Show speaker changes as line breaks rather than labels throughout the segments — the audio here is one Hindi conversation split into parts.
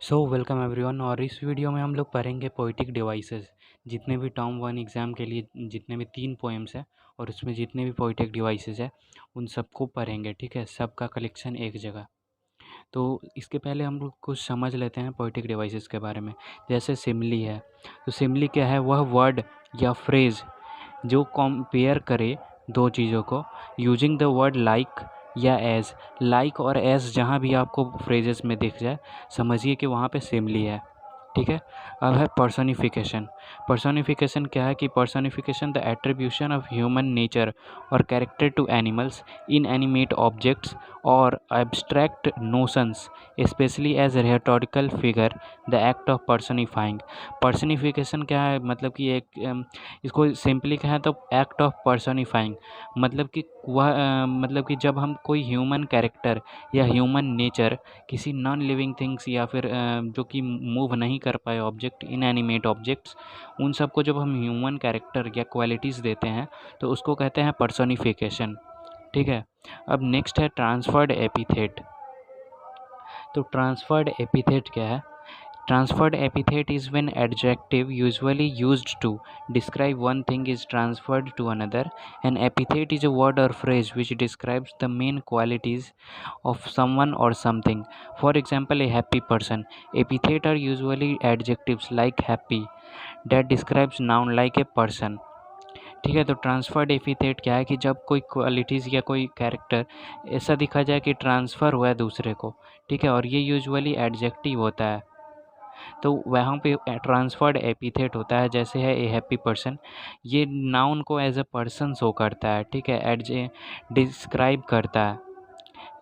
So welcome everyone. और इस वीडियो में हम लोग पढ़ेंगे पोइटिक डिवाइसेस। जितने भी टर्म वन एग्ज़ाम के लिए जितने भी 3 पोएम्स हैं और उसमें जितने भी पोइटिक डिवाइसेस है उन सबको पढ़ेंगे, ठीक है। सबका कलेक्शन एक जगह। तो इसके पहले हम लोग कुछ समझ लेते हैं पोइटिक डिवाइसेस के बारे में। जैसे सिमली है, तो सिमली क्या है? वह वर्ड या फ्रेज़ जो कंपेयर करे दो चीज़ों को यूजिंग द वर्ड लाइक या एज। लाइक और एज जहाँ भी आपको फ्रेजेस में दिख जाए, समझिए कि वहाँ पे सिमली है, ठीक है। अब है पर्सोनिफिकेशन। पर्सोनिफिकेशन क्या है कि personification the attribution of human nature और character to animals, inanimate objects और abstract notions, specially as rhetorical figure, the act of personifying. Personification क्या है? मतलब कि इसको सिंपली कहें तो एक्ट ऑफ पर्सनिफाइंग। मतलब कि मतलब कि जब हम कोई ह्यूमन कैरेक्टर या ह्यूमन नेचर किसी नॉन लिविंग थिंग्स या फिर जो कि मूव नहीं कर पाए ऑब्जेक्ट, इनएनिमेट ऑब्जेक्ट्स, उन सबको जब हम ह्यूमन कैरेक्टर या क्वालिटीज़ देते हैं तो उसको कहते हैं पर्सोनिफिकेशन, ठीक है। अब नेक्स्ट है ट्रांसफर्ड एपिथेट। तो ट्रांसफर्ड एपिथेट क्या है? Transferred epithet is when adjective usually used to describe one thing is transferred to another. An epithet is a word or phrase which describes the main qualities of someone or something. For example, a happy person. Epithet are usually adjectives like happy that describes noun like a person. ठीक है। तो ट्रांसफर्ड एपिथेट क्या है कि जब कोई क्वालिटीज़ या कोई कैरेक्टर ऐसा दिखा जाए कि ट्रांसफ़र हुआ है दूसरे को, ठीक है, और ये यूजुअली एडजेक्टिव होता है, तो वहाँ पे ट्रांसफर्ड एपिथेट होता है। जैसे है ए हैप्पी पर्सन, ये नाउन को एज अ पर्सन शो करता है, ठीक है, डिस्क्राइब करता है।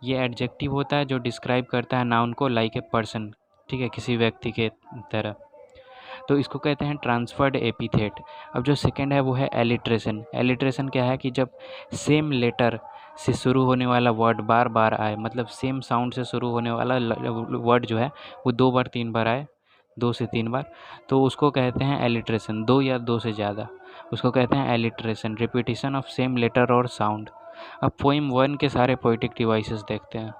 ये एडजेक्टिव होता है जो डिस्क्राइब करता है नाउन को लाइक ए पर्सन, ठीक है, किसी व्यक्ति के तरह। तो इसको कहते हैं ट्रांसफर्ड एपिथेट। अब जो सेकंड है वो है एलिट्रेशन। एलिट्रेशन क्या है कि जब सेम लेटर से शुरू होने वाला वर्ड बार बार आए, मतलब सेम साउंड से शुरू होने वाला वर्ड जो है वो 2 बार 3 बार आए, 2 से 3 बार, तो उसको कहते हैं एलिट्रेशन। 2 या 2 से ज़्यादा, उसको कहते हैं alliteration, repetition of same letter और साउंड। अब पोएम 1 के सारे पोएटिक डिवाइसेस देखते हैं।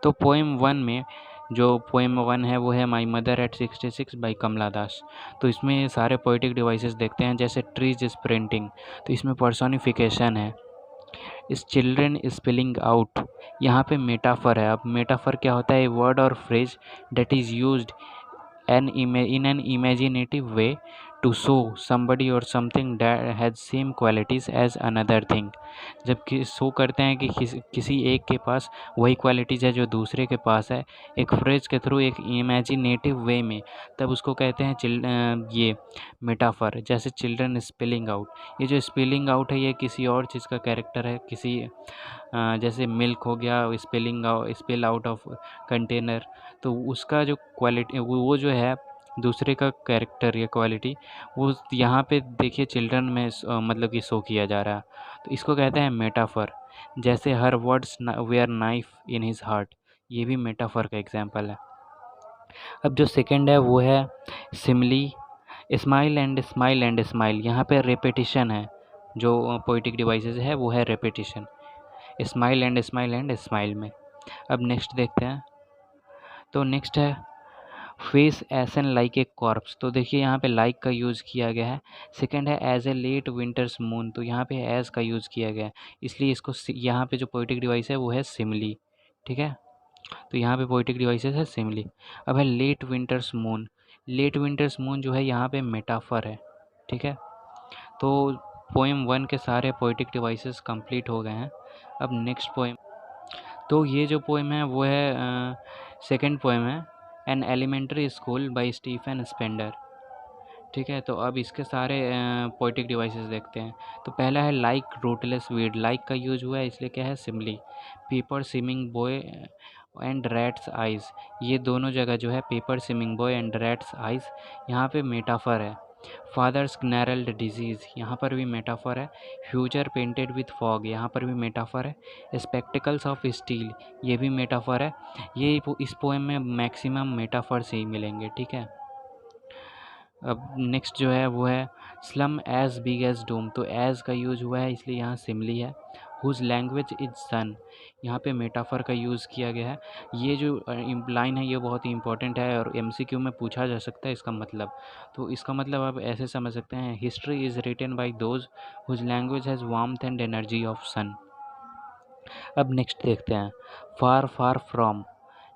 तो पोएम 1 में जो पोएम 1 है वो है माई मदर एट 66 बाई कमला दास। तो इसमें सारे पोएटिक डिवाइसेस देखते हैं। जैसे ट्रीज स्प्रिंटिंग, तो इसमें पर्सोनिफिकेशन है। इस चिल्ड्रेन स्पेलिंग आउट, यहाँ पे मेटाफर है। अब मेटाफर क्या होता है? ए वर्ड और phrase that is used in an imaginative way to show somebody or something that has same qualities as another thing। जबकि शो करते हैं कि किसी एक के पास वही क्वालिटीज़ है जो दूसरे के पास है, एक फ्रेज के थ्रू, एक इमेजिनेटिव वे में, तब उसको कहते हैं ये मेटाफर। जैसे चिल्ड्रन स्पेलिंग आउट, ये जो स्पेलिंग आउट है ये किसी और चीज़ का कैरेक्टर है, किसी जैसे मिल्क हो गया, स्पेल आउट ऑफ कंटेनर, तो उसका जो क्वालिटी वो जो है दूसरे का कैरेक्टर या क्वालिटी, वो यहाँ पे देखिए चिल्ड्रन में मतलब कि शो किया जा रहा है, तो इसको कहते हैं मेटाफर। जैसे हर words were knife in his heart, ये भी मेटाफर का एग्जाम्पल है। अब जो सेकंड है वो है simile. Smile and smile and smile, यहाँ पे रेपिटिशन है। जो पोइटिक डिवाइसेस है वो है repetition, smile and smile and smile में। अब नेक्स्ट देखते हैं। तो नेक्स्ट है face essence like a corps. तो देखिए यहाँ पे लाइक का यूज़ किया गया है। सेकंड है as a late winter's moon, तो यहाँ पे एज का यूज़ किया गया है, इसलिए इसको यहाँ पे जो पोइटिक डिवाइस है वो है सिमली, ठीक है। तो यहाँ पे पोइटिक डिवाइसेस है सिमली। अब है late winter's moon. Late winter's moon जो है यहाँ पे मेटाफर है, ठीक है। तो पोएम 1 के सारे पोइटिक डिवाइसेस कंप्लीट हो गए हैं। अब नेक्स्ट पोएम, तो ये जो पोएम है वो है सेकंड पोएम है an elementary school by Stephen Spender, ठीक है। तो अब इसके सारे पोइटिक डिवाइसेस देखते हैं। तो पहला है लाइक रूटलेस वीड। लाइक का यूज हुआ है इसलिए क्या है? Simile. Paper swimming boy and rat's eyes, ये दोनों जगह जो है paper swimming boy and rat's eyes, यहाँ पे मेटाफर है। फादर्स gnarled डिजीज़, यहाँ पर भी मेटाफर है। फ्यूचर पेंटेड विथ फॉग, यहाँ पर भी मेटाफर है। स्पेक्टिकल्स ऑफ स्टील, ये भी मेटाफर है। ये इस पोएम में मैक्सिमम मेटाफर से ही मिलेंगे, ठीक है। अब नेक्स्ट जो है वो है slum as big as doom. तो एज का यूज हुआ है इसलिए यहाँ सिमली है। हुज लैंग्वेज इज सन। यहाँ पे मेटाफर का यूज़ किया गया है। ये जो लाइन है ये बहुत ही इंपॉर्टेंट है और एमसीक्यू में पूछा जा सकता है इसका मतलब। तो इसका मतलब आप ऐसे समझ सकते हैं, history is written by those whose language has warmth and energy of sun. अब नेक्स्ट देखते हैं, far far from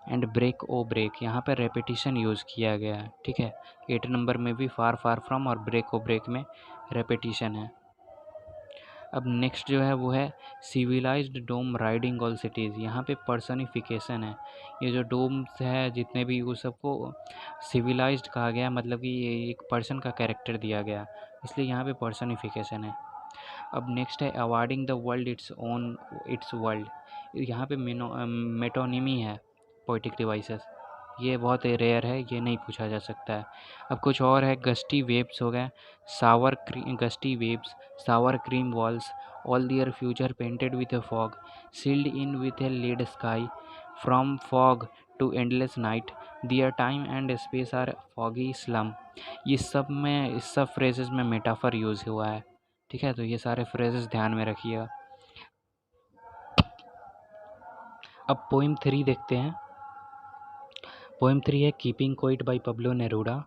and break O break. यहाँ पे रेपिटिशन यूज़ किया गया है, ठीक है। 8 नंबर में भी फार फार फ्रॉम और ब्रेक ओ ब्रेक में रेपिटिशन है। अब नेक्स्ट जो है वो है सिविलाइज्ड डोम राइडिंग ऑल सिटीज़। यहाँ पे पर्सनिफिकेशन है। ये जो डोम्स है जितने भी वो सबको सिविलाइज्ड कहा गया, मतलब कि ये एक पर्सन का कैरेक्टर दिया गया, इसलिए यहाँ पे पर्सनिफिकेशन है। अब नेक्स्ट है awarding the world its own it's world. यहाँ पे मेटोनिमी है पोइटिक डिवाइसेस, ये बहुत रेयर है, ये नहीं पूछा जा सकता है। अब कुछ और है, गस्टी वेव्स हो गए, gusty waves, sour cream walls, all their future painted with a fog, sealed in with a lead sky, from fog to endless night, their time and space are foggy slum. ये सब में, इस सब फ्रेजेस में मेटाफर यूज़ हुआ है, ठीक है। तो ये सारे फ्रेजेस ध्यान में रखिएगा। अब पोइम 3 देखते हैं। पोइम 3 है keeping quiet by Pablo Neruda.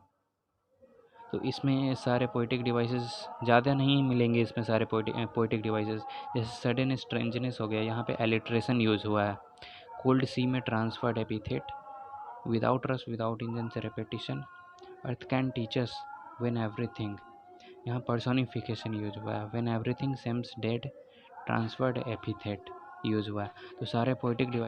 तो इसमें सारे पोइटिक डिवाइसेस ज़्यादा नहीं मिलेंगे, इसमें सारे पोइटिक डिवाइसेस। जैसे सडन स्ट्रेंजनेस हो गया, यहाँ पे एलिट्रेशन यूज़ हुआ है। कोल्ड सी में ट्रांसफर्ड एपिथेट, विदाउट रस विदाउट इंजन से repetition, earth can teachers when everything, यहाँ पर्सोनिफिकेशन यूज हुआ है। When everything seems dead, transferred epithet use हुआ है। तो सारे पोइटिक डिवाइस